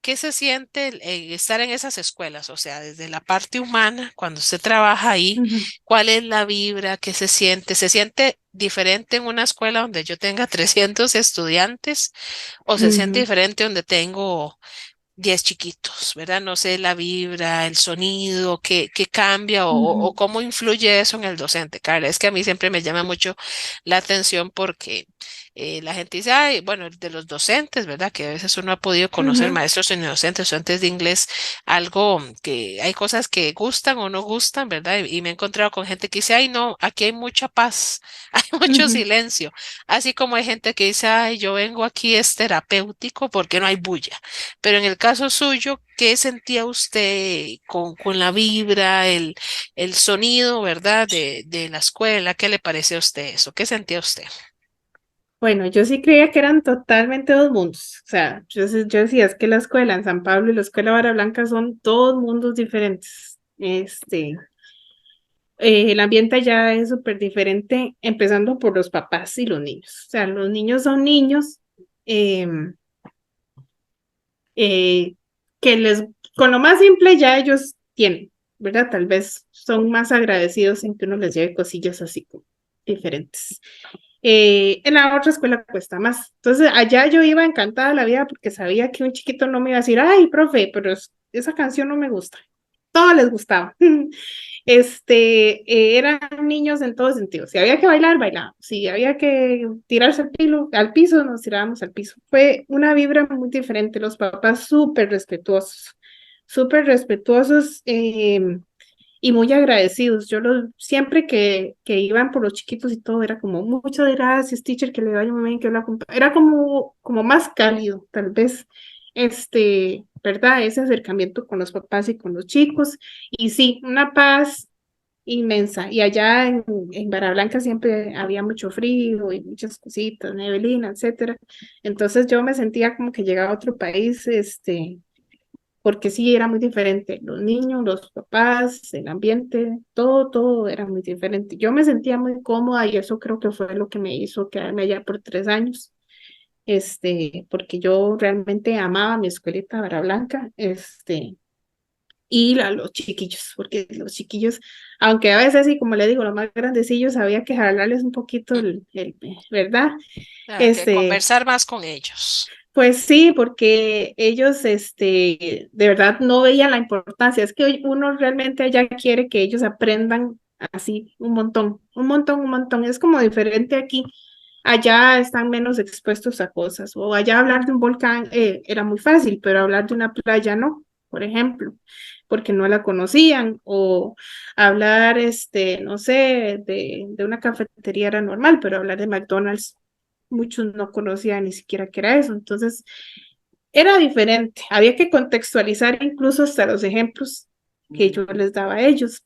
¿Qué se siente estar en esas escuelas? O sea, desde la parte humana, cuando usted trabaja ahí, Ujú, ¿cuál es la vibra? ¿Qué se siente? ¿Se siente diferente en una escuela donde yo tenga 300 estudiantes o se siente ujú, diferente donde tengo 10 chiquitos, ¿verdad? No sé, la vibra, el sonido, qué cambia o ujú, cómo influye eso en el docente, Carla. Es que a mí siempre me llama mucho la atención porque la gente dice, ay, bueno, de los docentes, ¿verdad? Que a veces uno ha podido conocer ujú, maestros y docentes, docentes de inglés, algo que hay cosas que gustan o no gustan, ¿verdad? Y me he encontrado con gente que dice, ay, no, aquí hay mucha paz, hay mucho ujú. silencio. Así como hay gente que dice, ay, yo vengo aquí es terapéutico porque no hay bulla. Pero en el caso suyo, ¿qué sentía usted con la vibra, el sonido, ¿verdad? De la escuela, ¿qué le pareció a usted eso? ¿Qué sentía usted? Bueno, yo sí creía que eran totalmente dos mundos. O sea, yo decía, es que la escuela en San Pablo y la escuela Vara Blanca son dos mundos diferentes. El ambiente allá es súper diferente, empezando por los papás y los niños. O sea, los niños son niños em, eh, que con lo más simple ya ellos tienen, ¿verdad? Tal vez son más agradecidos en que uno les lleve cosillas así como diferentes. En la otra escuela cuesta más. Entonces, allá yo iba encantada de la vida porque sabía que un chiquito no me iba a decir, ay, profe, pero esa canción no me gusta. Todo les gustaba. Eran niños en todo sentido. Si había que bailar, bailábamos. Si había que tirarse al piso, nos tirábamos al piso. Fue una vibra muy diferente. Los papás súper respetuosos y muy agradecidos. Siempre que iban por los chiquitos y todo, era como, muchas gracias, teacher, que le vaya muy bien, que era como más cálido, tal vez, ¿verdad? Ese acercamiento con los papás y con los chicos. Y sí, una paz inmensa. Y allá en Barra Blanca siempre había mucho frío y muchas cositas, neblina, etcétera. Entonces yo me sentía como que llegaba a otro país, porque sí era muy diferente. Los niños, los papás, el ambiente, todo era muy diferente. Yo me sentía muy cómoda y eso creo que fue lo que me hizo quedarme allá por 3 años. Porque yo realmente amaba mi escuelita Barra Blanca, y a los chiquillos, porque los chiquillos, aunque a veces, sí, como le digo, los más grandecillos, había que jalarles un poquito ¿verdad? Claro, que Este, conversar más con ellos. pues sí, porque ellos, de verdad no veían la importancia. Es que uno realmente allá quiere que ellos aprendan así un montón, un montón, un montón. Es como diferente aquí. Allá están menos expuestos a cosas. O allá hablar de un volcán era muy fácil, pero hablar de una playa no, por ejemplo, porque no la conocían. O hablar, no sé, de una cafetería era normal, pero hablar de McDonald's muchos no conocían ni siquiera qué era eso. Entonces, era diferente. Había que contextualizar incluso hasta los ejemplos que yo les daba a ellos,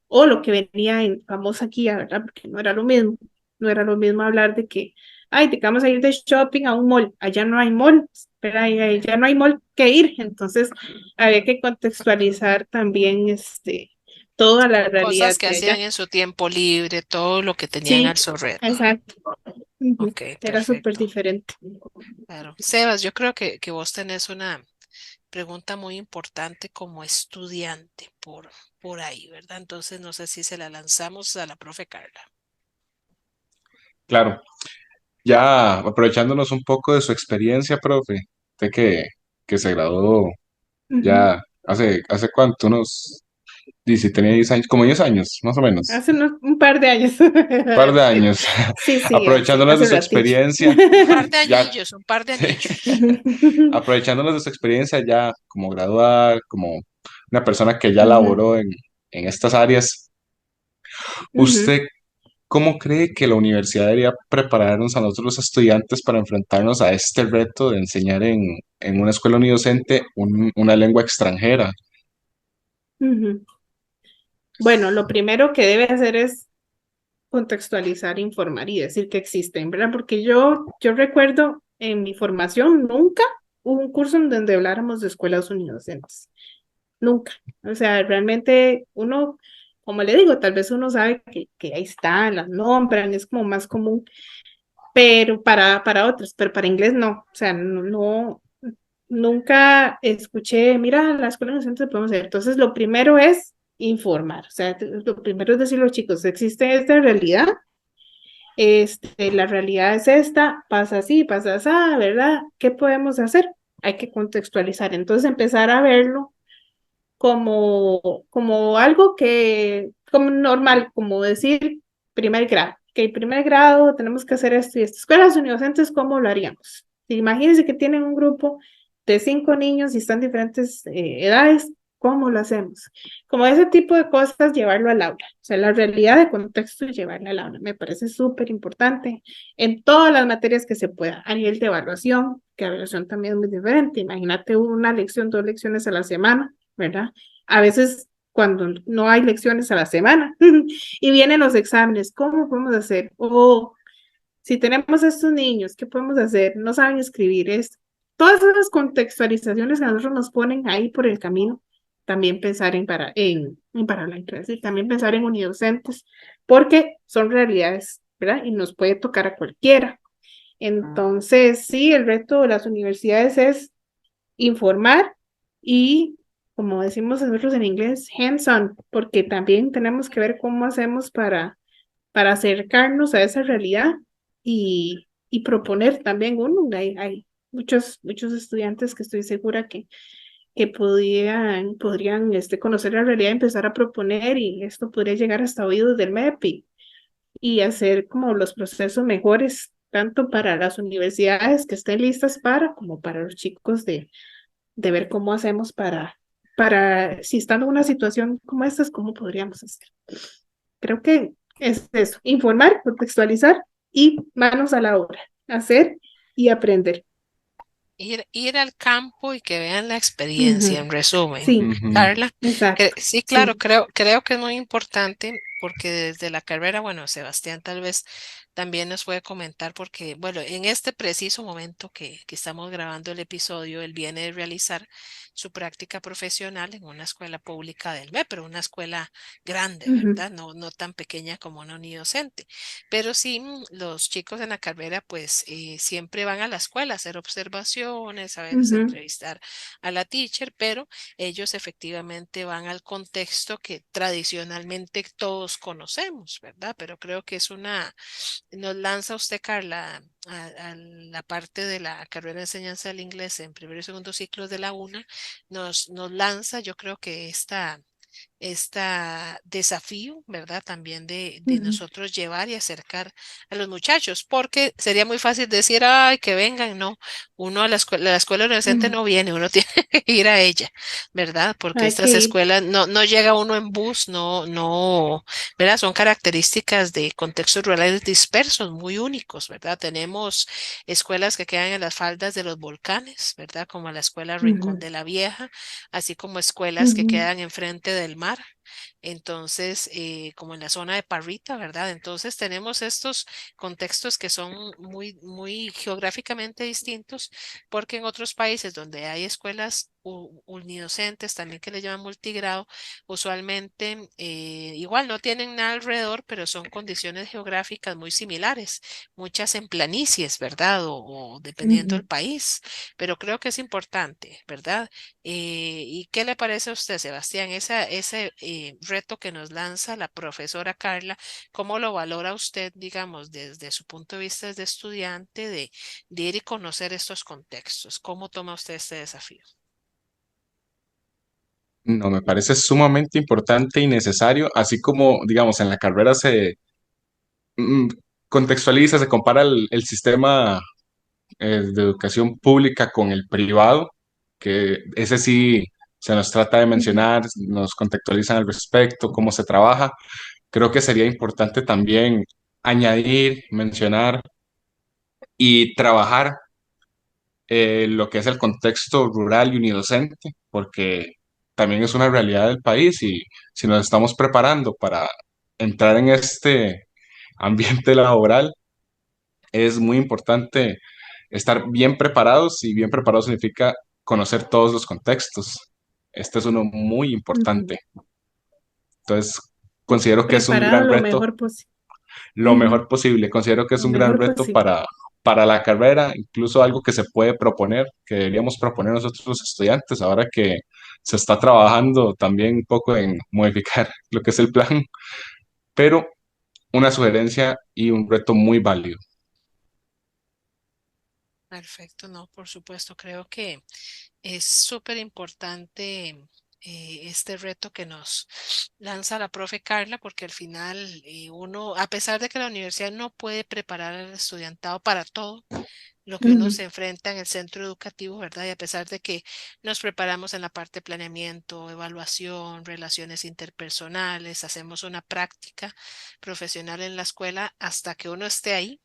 o lo que venía en famosa guía, ¿verdad? Porque no era lo mismo. No era lo mismo hablar de que, ay, te vamos a ir de shopping a un mall. Allá no hay mall, pero ya no hay mall que ir. Entonces, había que contextualizar también, toda la Cosas realidad que de hacían allá. en su tiempo libre, todo lo que tenían al Sí, su alrededor. exacto. Ujú. Ok, Era súper perfecto. diferente. Claro. Sebas, yo creo que vos tenés una pregunta muy importante como estudiante por ahí, ¿verdad? Entonces, no sé si se la lanzamos a la profe Carla. Claro. ya aprovechándonos un poco de su experiencia, profe, usted que se graduó Ujú. ya hace cuánto, dice, tenía 10 años, como 10 años, más o menos, Hace un par de años. par de Sí, años, sí, sí, aprovechándonos de hace su ratillo. experiencia, ya, Un par de sí, anillos. aprovechándonos de su experiencia ya como graduada, como una persona que ya Ujú, laboró en estas áreas, ujú. ¿usted cómo cree que la universidad debería prepararnos a nosotros los estudiantes para enfrentarnos a este reto de enseñar en una escuela unidocente una lengua extranjera? Ujú. Bueno, lo primero que debe hacer es contextualizar, informar y decir que existen, ¿verdad? Porque yo recuerdo en mi formación nunca hubo un curso en donde habláramos de escuelas unidocentes. Nunca. O sea, realmente uno, como le digo, tal vez uno sabe que ahí están, las nombran, es como más común, pero para otros, pero para inglés no. O sea, nunca escuché, mira, la escuela inocente se podemos hacer. Entonces, lo primero es informar. O sea, lo primero es decirle a los chicos, existe esta realidad, la realidad es esta, pasa así, pasa así, ¿verdad? ¿Qué podemos hacer? Hay que contextualizar. Entonces, empezar a verlo como algo como normal, como decir primer grado. Que el primer grado tenemos que hacer esto y esto. Escuelas universitarias, ¿cómo lo haríamos? Imagínense que tienen un grupo de 5 niños y están en diferentes edades, ¿cómo lo hacemos? Como ese tipo de cosas, llevarlo al aula. O sea, la realidad de contexto y llevarlo al aula. Me parece súper importante en todas las materias que se pueda. A nivel de evaluación, que evaluación también es muy diferente. Imagínate una lección, 2 lecciones a la semana, ¿verdad? A veces cuando no hay lecciones a la semana y vienen los exámenes, ¿cómo podemos hacer? O si tenemos estos niños, ¿qué podemos hacer? No saben escribir esto. Todas esas contextualizaciones que a nosotros nos ponen ahí por el camino, también pensar en Paraguay, quiero decir, también pensar en unidocentes, porque son realidades, ¿verdad? Y nos puede tocar a cualquiera. Entonces, sí, el reto de las universidades es informar y, como decimos nosotros en inglés, hands-on, porque también tenemos que ver cómo hacemos para acercarnos a esa realidad y proponer también uno. Hay muchos estudiantes que estoy segura que podrían conocer la realidad y empezar a proponer y esto podría llegar hasta oídos del MEP y hacer como los procesos mejores, tanto para las universidades que estén listas como para los chicos de ver cómo hacemos si estando en una situación como esta, cómo podríamos hacer. Creo que es eso, informar, contextualizar y manos a la obra, hacer y aprender. Ir al campo y que vean la experiencia, Ujú. en resumen. Sí, Ujú. Carla, exacto, sí, claro, sí. creo que es muy importante porque desde la carrera, bueno, Sebastián tal vez también nos puede comentar porque, bueno, en este preciso momento que estamos grabando el episodio, él viene de realizar su práctica profesional en una escuela pública del ME, pero una escuela grande, Ujú, ¿verdad? No tan pequeña como una unidocente. Pero sí, los chicos en la carrera, pues siempre van a la escuela a hacer observaciones, a veces a ujú, entrevistar a la teacher, pero ellos efectivamente van al contexto que tradicionalmente todos conocemos, ¿verdad? Pero creo que nos lanza usted, Carla, a la parte de la carrera de enseñanza del inglés en primero y segundo ciclos de la UNA, nos lanza, yo creo que este desafío, ¿verdad? También de ujú. nosotros llevar y acercar a los muchachos, porque sería muy fácil decir, ay, que vengan, no, uno a la escuela adolescente Ujú. no viene, uno tiene que ir a ella, ¿verdad? Porque Hay que estas ir. escuelas no llega uno en bus, ¿verdad? Son características de contextos rurales dispersos, muy únicos, ¿verdad? Tenemos escuelas que quedan en las faldas de los volcanes, ¿verdad? Como la escuela Rincón Ujú, de la Vieja, así como escuelas que ujú, quedan enfrente del mar, entonces, como en la zona de Parrita, ¿verdad? Entonces tenemos estos contextos que son muy geográficamente distintos, porque en otros países donde hay escuelas unidocentes, también que le llaman multigrado, usualmente igual no tienen nada alrededor, pero son condiciones geográficas muy similares, muchas en planicies, ¿verdad? O dependiendo del Ujú. país, pero creo que es importante, ¿verdad? ¿Y qué le parece a usted, Sebastián, ese reto que nos lanza la profesora Carla? ¿Cómo lo valora usted, digamos, desde su punto de vista de estudiante, de ir y conocer estos contextos? ¿Cómo toma usted este desafío? No, me parece sumamente importante y necesario, así como, digamos, en la carrera se mm, contextualiza, se compara el sistema de educación pública con el privado, que ese sí se nos trata de Ujú. mencionar, nos contextualizan al respecto, cómo se trabaja. Creo que sería importante también añadir, mencionar y trabajar lo que es el contexto rural y unidocente, porque también es una realidad del país y si nos estamos preparando para entrar en este ambiente laboral, es muy importante estar bien preparados y bien preparados significa conocer todos los contextos. Este es uno muy Ujú. importante. Entonces, considero que es un Preparado gran reto, lo ujú, mejor posible. Considero que es lo un gran mejor reto posible. para la carrera, incluso algo que se puede proponer, que deberíamos proponer nosotros los estudiantes, ahora que se está trabajando también un poco en modificar lo que es el plan, pero una sugerencia y un reto muy válido. Perfecto, no, por supuesto, creo que es súper importante este reto que nos lanza la profe Carla, porque al final uno, a pesar de que la universidad no puede preparar al estudiantado para todo lo que uno Ujú, se enfrenta en el centro educativo, ¿verdad? Y a pesar de que nos preparamos en la parte de planeamiento, evaluación, relaciones interpersonales, hacemos una práctica profesional en la escuela hasta que uno esté ahí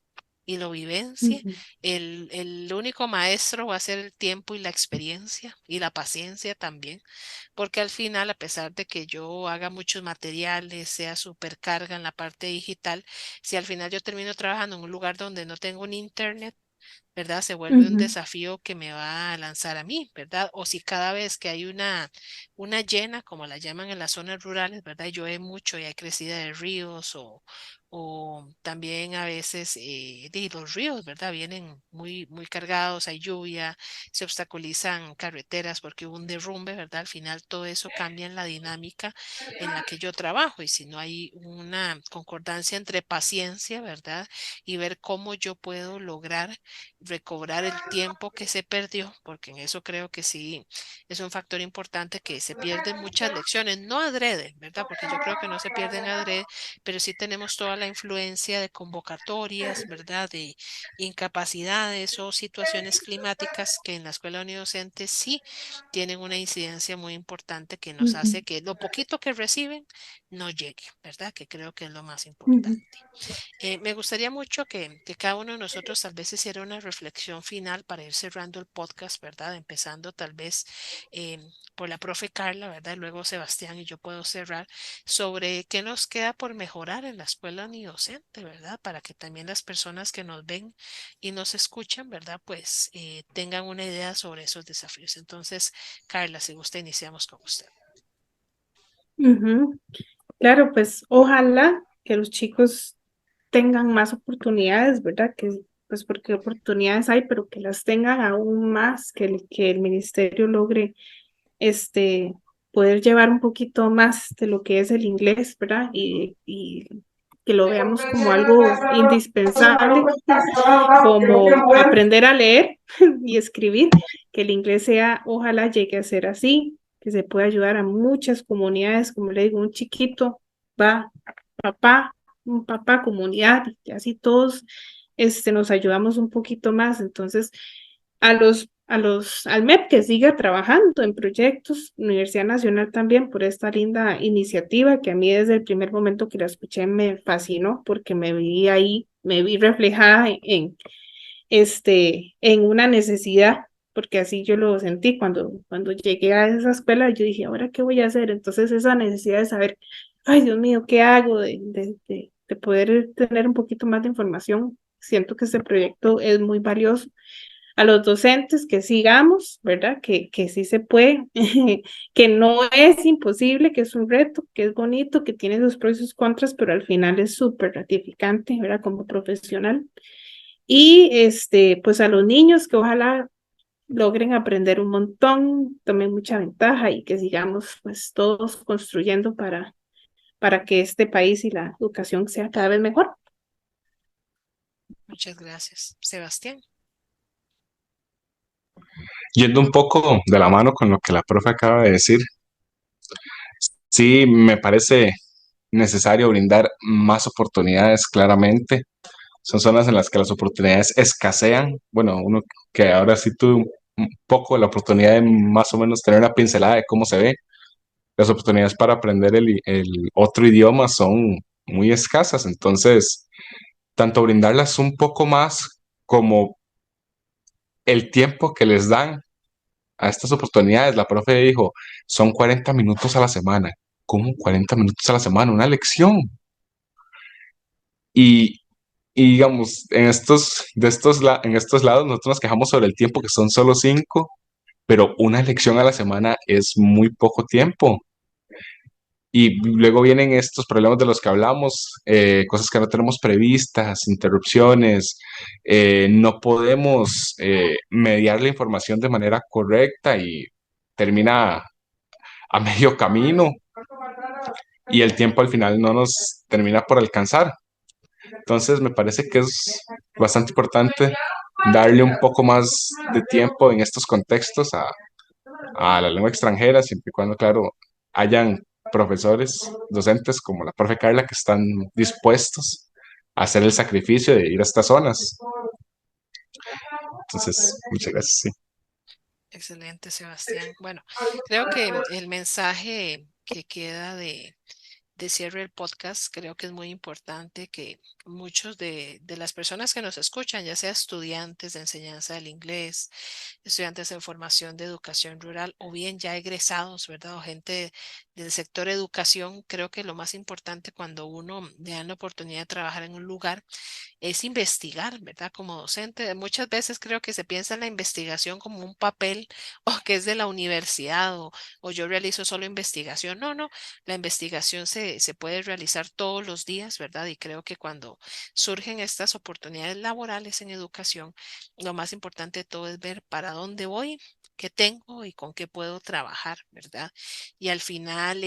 y lo vivencie, ujú, el único maestro va a ser el tiempo y la experiencia y la paciencia también, porque al final, a pesar de que yo haga muchos materiales, sea supercarga en la parte digital, si al final yo termino trabajando en un lugar donde no tengo un internet, ¿verdad? Se vuelve un ujú, desafío que me va a lanzar a mí, ¿verdad? O si cada vez que hay una llena, como la llaman en las zonas rurales, ¿verdad? Llueve mucho y hay crecida de ríos o también a veces de los ríos, ¿verdad? Vienen muy cargados, hay lluvia, se obstaculizan carreteras porque hubo un derrumbe, ¿verdad? Al final todo eso cambia en la dinámica en la que yo trabajo y si no hay una concordancia entre paciencia, ¿verdad? Y ver cómo yo puedo lograr recobrar el tiempo que se perdió, porque en eso creo que sí es un factor importante que se pierden muchas lecciones, no adrede, ¿verdad? Porque yo creo que no se pierden adrede, pero sí tenemos toda la influencia de convocatorias, ¿verdad? De incapacidades o situaciones climáticas que en la escuela unidocente sí tienen una incidencia muy importante que nos ujú, hace que lo poquito que reciben no llegue, ¿verdad? Que creo que es lo más ujú, importante. Me gustaría mucho que cada uno de nosotros tal vez hiciera una reflexión final para ir cerrando el podcast, ¿verdad? Empezando tal vez eh, por la profe Carla, ¿verdad? Luego Sebastián y yo puedo cerrar sobre qué nos queda por mejorar en la escuela ni docente, ¿verdad? Para que también las personas que nos ven y nos escuchan, ¿verdad? Pues tengan una idea sobre esos desafíos. Entonces, Carla, si gusta, iniciamos con usted. ujú. Claro, pues ojalá que los chicos tengan más oportunidades, ¿verdad? Que pues porque oportunidades hay, pero que las tengan aún más, que el ministerio logre este poder llevar un poquito más de lo que es el inglés, ¿verdad? Y que lo veamos como algo indispensable, como aprender a leer y escribir, que el inglés sea, ojalá llegue a ser así, que se pueda ayudar a muchas comunidades, como le digo, un chiquito va, papá, un papá, comunidad, y así todos nos ayudamos un poquito más. Entonces, al MEP que siga trabajando en proyectos, Universidad Nacional también por esta linda iniciativa que a mí desde el primer momento que la escuché me fascinó porque me vi ahí, me vi reflejada en una necesidad, porque así yo lo sentí cuando llegué a esa escuela, yo dije, ¿ahora qué voy a hacer? Entonces esa necesidad de saber, ay Dios mío, ¿qué hago? De poder tener un poquito más de información. Siento que este proyecto es muy valioso a los docentes que sigamos, ¿verdad? Que sí se puede, que no es imposible, que es un reto, que es bonito, que tiene sus pros y sus contras, pero al final es súper gratificante, ¿verdad? Como profesional. Y pues a los niños que ojalá logren aprender un montón, tomen mucha ventaja y que sigamos pues todos construyendo para que este país y la educación sea cada vez mejor. Muchas gracias. Sebastián. Yendo un poco de la mano con lo que la profe acaba de decir, sí me parece necesario brindar más oportunidades claramente. Son zonas en las que las oportunidades escasean. Bueno, uno que ahora sí tuvo un poco la oportunidad de más o menos tener una pincelada de cómo se ve. Las oportunidades para aprender el otro idioma son muy escasas. Entonces, tanto brindarlas un poco más como el tiempo que les dan a estas oportunidades. La profe dijo, son 40 minutos a la semana. ¿Cómo 40 minutos a la semana? Una lección. Y, y digamos, en estos lados nosotros nos quejamos sobre el tiempo, que son solo 5, pero una lección a la semana es muy poco tiempo. Y luego vienen estos problemas de los que hablamos, cosas que no tenemos previstas, interrupciones, no podemos mediar la información de manera correcta y termina a medio camino y el tiempo al final no nos termina por alcanzar. Entonces me parece que es bastante importante darle un poco más de tiempo en estos contextos a la lengua extranjera, siempre y cuando, claro, hayan profesores, docentes como la profe Carla que están dispuestos a hacer el sacrificio de ir a estas zonas. Entonces, muchas gracias. Sí. Excelente, Sebastián. Bueno, creo que el mensaje que queda de cierre del podcast, creo que es muy importante que muchos de las personas que nos escuchan, ya sea estudiantes de enseñanza del inglés, estudiantes en formación de educación rural o bien ya egresados, ¿verdad? O gente del sector educación, creo que lo más importante cuando uno le dan la oportunidad de trabajar en un lugar es investigar, ¿verdad? Como docente, muchas veces creo que se piensa en la investigación como un papel o que es de la universidad o yo realizo solo investigación. No, no, la investigación se puede realizar todos los días, ¿verdad? Y creo que cuando surgen estas oportunidades laborales en educación, lo más importante de todo es ver para dónde voy, qué tengo y con qué puedo trabajar, ¿verdad? Y al final,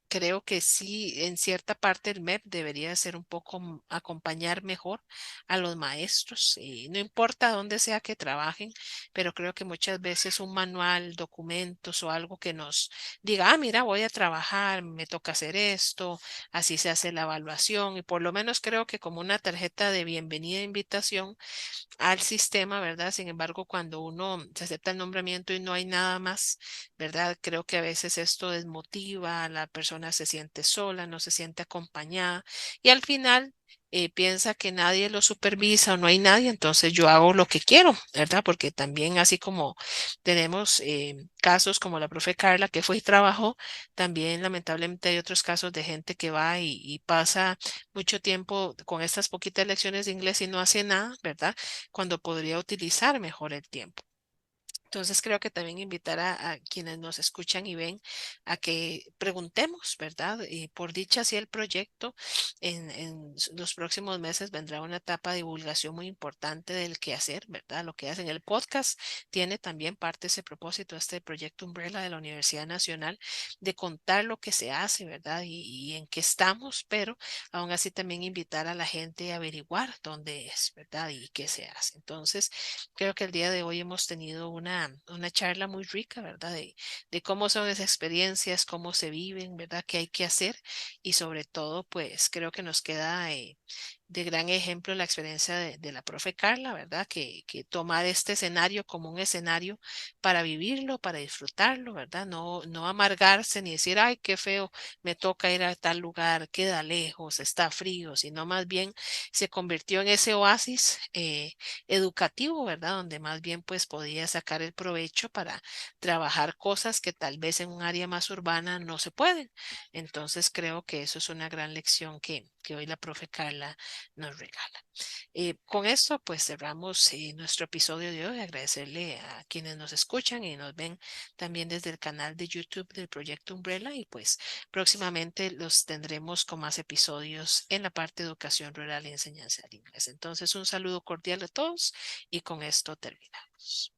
creo que sí, en cierta parte el MEP debería ser un poco acompañar mejor a los maestros, no importa dónde sea que trabajen, pero creo que muchas veces un manual, documentos o algo que nos diga, ah, mira, voy a trabajar, me toca hacer esto, así se hace la evaluación y por lo menos creo que como una tarjeta de bienvenida e invitación al sistema, ¿verdad? Sin embargo, cuando uno se acepta el nombramiento y no hay nada más, ¿verdad? Creo que a veces esto desmotiva, la persona se siente sola, no se siente acompañada y al final piensa que nadie lo supervisa o no hay nadie, entonces yo hago lo que quiero, ¿verdad? Porque también así como tenemos casos como la profe Carla que fue y trabajó, también lamentablemente hay otros casos de gente que va y pasa mucho tiempo con estas poquitas lecciones de inglés y no hace nada, ¿verdad? Cuando podría utilizar mejor el tiempo. Entonces creo que también invitar a quienes nos escuchan y ven a que preguntemos, ¿verdad? Y por dicha, si el proyecto en los próximos meses vendrá una etapa de divulgación muy importante del qué hacer, ¿verdad? Lo que hacen el podcast tiene también parte de ese propósito, este proyecto Umbrella de la Universidad Nacional, de contar lo que se hace, ¿verdad? Y en qué estamos, pero aún así también invitar a la gente a averiguar dónde es, ¿verdad? Y qué se hace. Entonces, creo que el día de hoy hemos tenido una charla muy rica, ¿verdad? De cómo son esas experiencias, cómo se viven, ¿verdad? ¿Qué hay que hacer? Y sobre todo, pues creo que nos queda de gran ejemplo la experiencia de la profe Carla, ¿verdad? Que tomar este escenario como un escenario para vivirlo, para disfrutarlo, ¿verdad? No, no amargarse ni decir, ay, qué feo, me toca ir a tal lugar, queda lejos, está frío, sino más bien se convirtió en ese oasis educativo, ¿verdad? Donde más bien pues podía sacar el provecho para trabajar cosas que tal vez en un área más urbana no se pueden. Entonces creo que eso es una gran lección que hoy la profe Carla nos regala. Con esto, pues cerramos nuestro episodio de hoy. Agradecerle a quienes nos escuchan y nos ven también desde el canal de YouTube del Proyecto Umbrella y pues próximamente los tendremos con más episodios en la parte de educación rural y enseñanza de inglés. Entonces, un saludo cordial a todos y con esto terminamos.